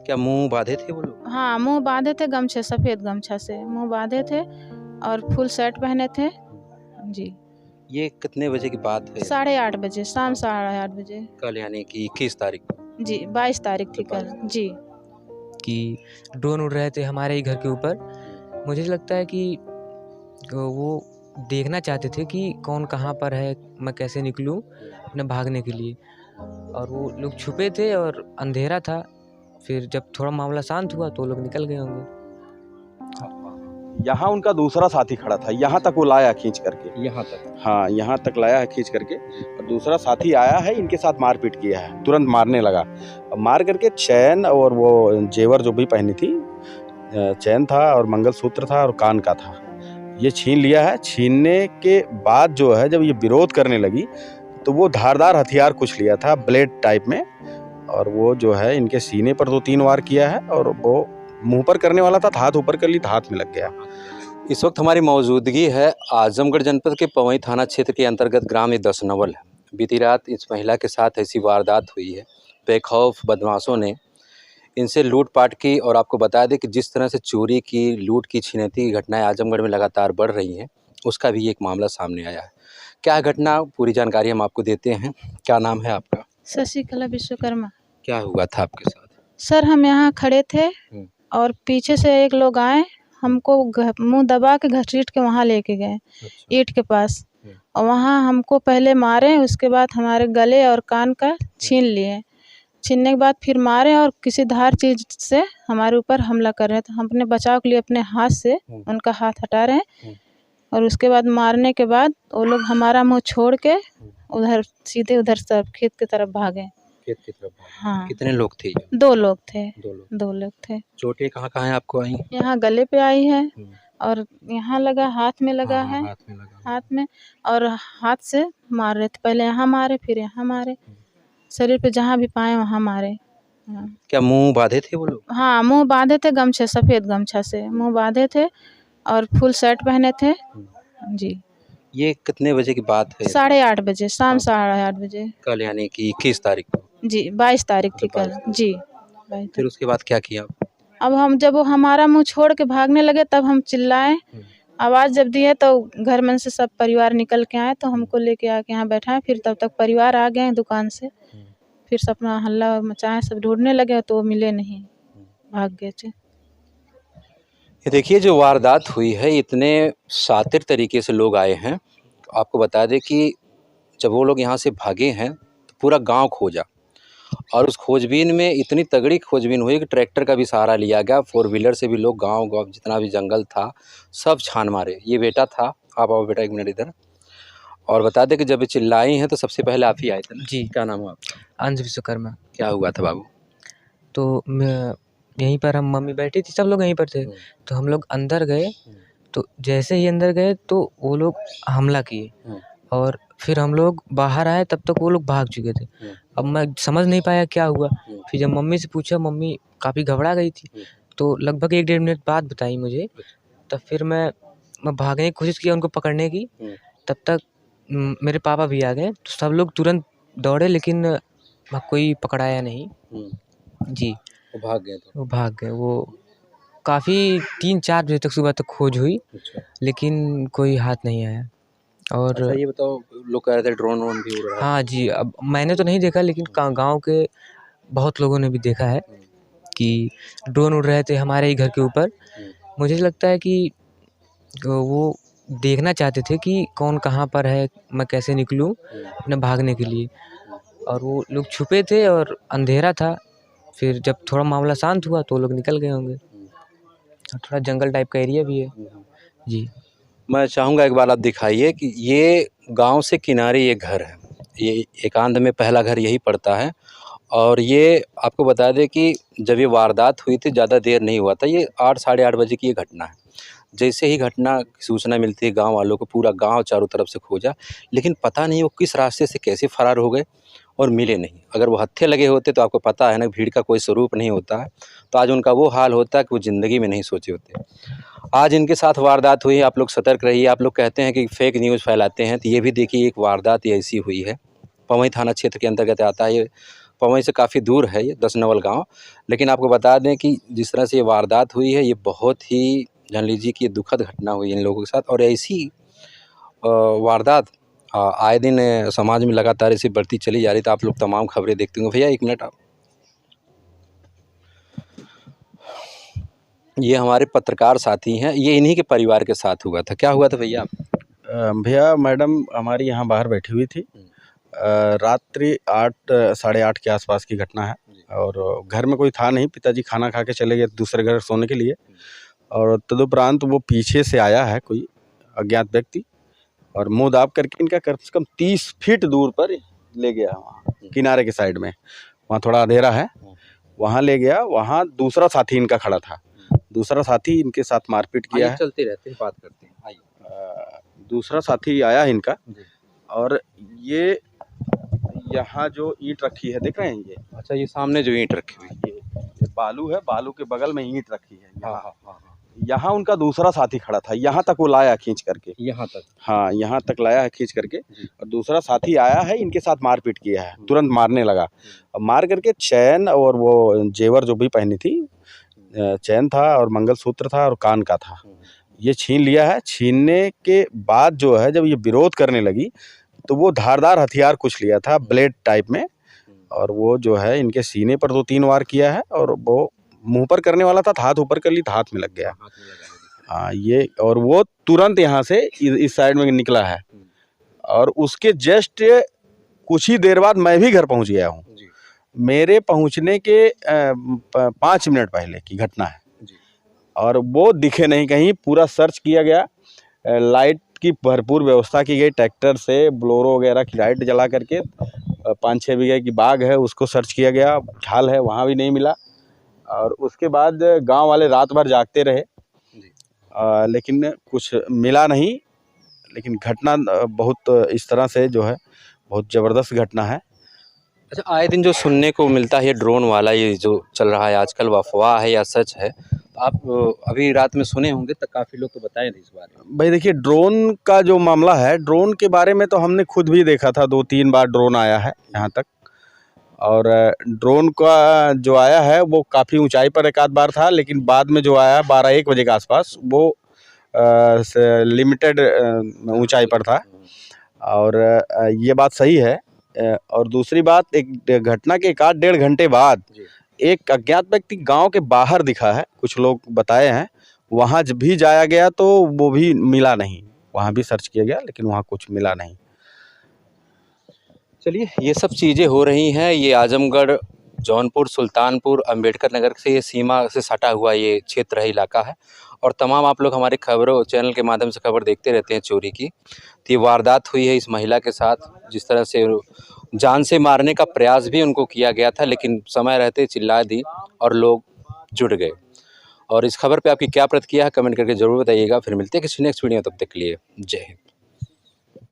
क्या मुंह बांधे थे वो लोग? हाँ, मुंह बांधे थे गमछे, सफ़ेद गमछा से मुंह बांधे थे और फुल शर्ट पहने थे। जी। ये कितने बजे की बात है? 8:30 बजे, शाम 8:30 बजे। कल यानी कि 21 तारीख को। जी, 22 तारीख थी कल। जी। कि ड्रोन उड़ रहे थे हमारे ही घर के ऊपर। मुझे लगता है कि वो देखना चाहते थे कि कौन कहाँ पर है, मैं कैसे निकलूँ अपने भागने के लिए। और वो लोग छुपे थे और अंधेरा था। फिर जब थोड़ा मामला शांत हुआ तो वो लोग निकल गए होंगे। यहाँ उनका दूसरा साथी खड़ा था, यहाँ तक वो लाया खींच करके। यहाँ तक? हाँ, यहाँ तक लाया है खींच करके। और दूसरा साथी आया है, इनके साथ मारपीट किया है, तुरंत मारने लगा। मार करके चैन और वो जेवर जो भी पहनी थी, चैन था और मंगलसूत्र था और कान का था, ये छीन लिया है। छीनने के बाद जो है जब ये विरोध करने लगी तो वो धारदार हथियार कुछ लिया था, ब्लेड टाइप में, और वो जो है इनके सीने पर 2-3 वार किया है और वो मुंह पर करने वाला था, हाथ ऊपर कर ली तो हाथ में लग गया। इस वक्त हमारी मौजूदगी है आजमगढ़ जनपद के पवई थाना क्षेत्र के अंतर्गत ग्राम 10 नवल है। बीती रात इस महिला के साथ ऐसी वारदात हुई है। बेखौफ बदमाशों ने इनसे लूटपाट की। और आपको बता दें कि जिस तरह से चोरी की, लूट की, छिनैती की घटनाएं आजमगढ़ में लगातार बढ़ रही हैं, उसका भी एक मामला सामने आया है। क्या घटना, पूरी जानकारी हम आपको देते हैं। क्या नाम है आपका? शशिकला विश्वकर्मा। क्या हुआ था आपके साथ? सर, हम यहाँ खड़े थे और पीछे से एक लोग आए, हमको मुंह दबा के घसीट के वहाँ लेके गए। अच्छा। ईंट के पास। और वहाँ हमको पहले मारे, उसके बाद हमारे गले और कान का छीन लिए। छीनने के बाद फिर मारे और किसी धार चीज़ से हमारे ऊपर हमला कर रहे थे। हम अपने बचाव के लिए अपने हाथ से उनका हाथ हटा रहे हैं। और उसके बाद मारने के बाद वो लोग हमारा मुँह छोड़ के उधर सीधे उधर सब खेत की तरफ भागे। खेत की तरफ? हाँ। कितने लोग थे? 2 लोग थे। 2 लोग थे। चोटें कहाँ हैं आपको आई? यहाँ गले पे आई है और यहाँ लगा, हाथ में लगा है। हाथ में और हाथ से मार रहे थे, पहले यहाँ मारे फिर यहाँ मारे, शरीर पे जहाँ भी पाए वहाँ मारे। हाँ। क्या मुंह बांधे थे वो लोग? हाँ, मुंह बांधे थे गमछे, सफ़ेद गमछा से मुंह बांधे थे और फुल शर्ट पहने थे। जी। ये कितने बजे की बात है? 8:30 बजे, शाम 8:30 बजे। कल यानी कि 21 तारीख को। जी, 22 तारीख थी कल। जी। फिर उसके बाद क्या किया? अब हम जब वो हमारा मुँह छोड़ के भागने लगे तब हम चिल्लाए, आवाज़ जब दिए तो घर में से सब परिवार निकल के आए, तो हमको लेके आके यहाँ बैठाए। फिर तब तक परिवार आ गए दुकान से। फिर सब अपना हल्ला मचाए, सब ढूंढने लगे तो वो मिले नहीं, भाग गए थे। ये देखिए जो वारदात हुई है, इतने शातिर तरीके से लोग आए हैं। आपको बता दें कि जब वो लोग यहाँ से भागे हैं तो पूरा गांव खोजा, और उस खोजबीन में इतनी तगड़ी खोजबीन हुई कि ट्रैक्टर का भी सहारा लिया गया, 4 व्हीलर से भी लोग गांव जितना भी जंगल था सब छान मारे। ये बेटा था, आप आओ बेटा 1 मिनट इधर। और बता दें कि जब ये चिल्लाई हैं तो सबसे पहले आप ही आए थे ना? जी। क्या नाम हुआ आपका? अंश विश्वकर्मा। क्या हुआ था बाबू? तो यहीं पर हम मम्मी बैठी थी, सब लोग यहीं पर थे। तो हम लोग अंदर गए, तो जैसे ही अंदर गए तो वो लोग हमला किए। और फिर हम लोग बाहर आए तब तक वो लोग भाग चुके थे। अब मैं समझ नहीं पाया क्या हुआ। फिर जब मम्मी से पूछा, मम्मी काफ़ी घबरा गई थी। तो लगभग 1-1.5 मिनट बाद बताई मुझे। तब फिर मैं भागने की कोशिश किया उनको पकड़ने की। तब तक मेरे पापा भी आ गए, तो सब लोग तुरंत दौड़े, लेकिन कोई पकड़ाया नहीं। जी। वो भाग गए थे? वो भाग गए। वो काफ़ी 3-4 बजे तक सुबह तक खोज हुई, लेकिन कोई हाथ नहीं आया। और अच्छा ये बताओ, लोग कह रहे थे ड्रोन वोन भी उड़ रहा है? हाँ जी, अब मैंने तो नहीं देखा, लेकिन गांव के बहुत लोगों ने भी देखा है कि ड्रोन उड़ रहे थे हमारे ही घर के ऊपर। मुझे लगता है कि वो देखना चाहते थे कि कौन कहाँ पर है, मैं कैसे निकलूँ अपने भागने के लिए। और वो लोग छुपे थे और अंधेरा था। फिर जब थोड़ा मामला शांत हुआ तो वो लोग निकल गए होंगे। थोड़ा जंगल टाइप का एरिया भी है। जी। मैं चाहूँगा एक बार आप दिखाइए कि ये गांव से किनारे ये घर है, ये एकांत में पहला घर यही पड़ता है। और ये आपको बता दें कि जब ये वारदात हुई थी ज़्यादा देर नहीं हुआ था, ये 8 साढ़े 8 बजे की ये घटना है। जैसे ही घटना की सूचना मिलती है गांव वालों को, पूरा गांव चारों तरफ से खोजा, लेकिन पता नहीं वो किस रास्ते से कैसे फरार हो गए और मिले नहीं। अगर वो हत्थे लगे होते तो आपको पता है ना, भीड़ का कोई स्वरूप नहीं होता है, तो आज उनका वो हाल होता कि वो ज़िंदगी में नहीं सोचे होते। आज इनके साथ वारदात हुई है, आप लोग सतर्क रहिए। आप लोग कहते हैं कि फेक न्यूज़ फैलाते हैं, तो ये भी देखिए एक वारदात ऐसी हुई है। पवई थाना क्षेत्र के अंतर्गत आता है ये पवई से काफ़ी दूर है ये 10 नवल गाँव। लेकिन आपको बता दें कि जिस तरह से ये वारदात हुई है, ये बहुत ही जान लीजिए कि ये दुखद घटना हुई इन लोगों के साथ। और ऐसी वारदात आए दिन समाज में लगातार ऐसी बढ़ती चली जा रही। तो आप लोग तमाम खबरें देखते होंगे। भैया 1 मिनट आप, ये हमारे पत्रकार साथी हैं, ये इन्हीं के परिवार के साथ हुआ था। क्या हुआ था भैया? भैया मैडम हमारी यहाँ बाहर बैठी हुई थी। रात्रि 8 साढ़े 8 के आसपास की घटना है और घर में कोई था नहीं। पिताजी खाना खा के चले गए दूसरे घर सोने के लिए और तदुपरांत वो पीछे से आया है कोई अज्ञात व्यक्ति और मुंह दाब करके इनका कम से कम 30 फीट दूर पर ले गया। वहाँ किनारे के साइड में, वहाँ थोड़ा अंधेरा है, वहाँ ले गया। वहाँ दूसरा साथी इनका खड़ा था। दूसरा साथी इनके साथ मारपीट किया है। चलते रहते हैं, बात करते हैं। दूसरा साथी आया है इनका और ये यहाँ जो ईंट रखी है देख रहे हैं ये? अच्छा, ये सामने जो ईंट रखी हुई ये बालू है, बालू के बगल में ईंट रखी है। हाँ। यहाँ उनका दूसरा साथी खड़ा था, यहाँ तक वो लाया खींच करके। यहाँ तक? हाँ, यहाँ तक लाया है खींच करके और दूसरा साथी आया है, इनके साथ मारपीट किया है, तुरंत मारने लगा। और मार करके चैन और वो जेवर जो भी पहनी थी, चैन था और मंगलसूत्र था और कान का था, ये छीन लिया है। छीनने के बाद जो है जब ये विरोध करने लगी तो वो धारदार हथियार कुछ लिया था, ब्लेड टाइप में, और वो जो है इनके सीने पर 2-3 वार किया है और वो मुंह पर करने वाला था, हाथ ऊपर कर ली तो हाथ में लग गया। हाँ, ये और वो तुरंत यहाँ से इस साइड में निकला है और उसके जस्ट कुछ ही देर बाद मैं भी घर पहुँच गया हूँ। मेरे पहुँचने के 5 मिनट पहले की घटना है और वो दिखे नहीं कहीं। पूरा सर्च किया गया, लाइट की भरपूर व्यवस्था की गई, ट्रैक्टर से ब्लोरो वगैरह की लाइट जला करके 5-6 बीघे की बाग है उसको सर्च किया गया, ढाल है वहाँ भी नहीं मिला। और उसके बाद गांव वाले रात भर जागते रहे लेकिन कुछ मिला नहीं। लेकिन घटना बहुत इस तरह से जो है बहुत ज़बरदस्त घटना है। अच्छा, आए दिन जो सुनने को मिलता है ड्रोन वाला, ये जो चल रहा है आजकल, वो अफवाह है या सच है? तो आप अभी रात में सुने होंगे तो काफ़ी लोग तो बताए थे इस बारे में। भाई देखिए, ड्रोन का जो मामला है, ड्रोन के बारे में तो हमने खुद भी देखा था, 2-3 बार ड्रोन आया है यहाँ तक। और ड्रोन का जो आया है वो काफ़ी ऊंचाई पर एक आध बार था, लेकिन बाद में जो आया 12-1 बजे के आसपास वो लिमिटेड ऊंचाई पर था। और ये बात सही है। और दूसरी बात, एक घटना के 1-1.5 घंटे बाद एक अज्ञात व्यक्ति गांव के बाहर दिखा है, कुछ लोग बताए हैं। वहाँ जब भी जाया गया तो वो भी मिला नहीं, वहाँ भी सर्च किया गया लेकिन वहाँ कुछ मिला नहीं। चलिए, ये सब चीज़ें हो रही हैं। ये आजमगढ़, जौनपुर, सुल्तानपुर, अंबेडकर नगर से ये सीमा से सटा हुआ ये क्षेत्र है, इलाका है। और तमाम आप लोग हमारे खबरों चैनल के माध्यम से खबर देखते रहते हैं चोरी की। तो ये वारदात हुई है इस महिला के साथ, जिस तरह से जान से मारने का प्रयास भी उनको किया गया था, लेकिन समय रहते चिल्ला दी और लोग जुट गए। और इस खबर पे आपकी क्या प्रतिक्रिया है, कमेंट करके ज़रूर बताइएगा। फिर मिलते हैं किसी नेक्स्ट वीडियो, तब तक के लिए जय हिंद।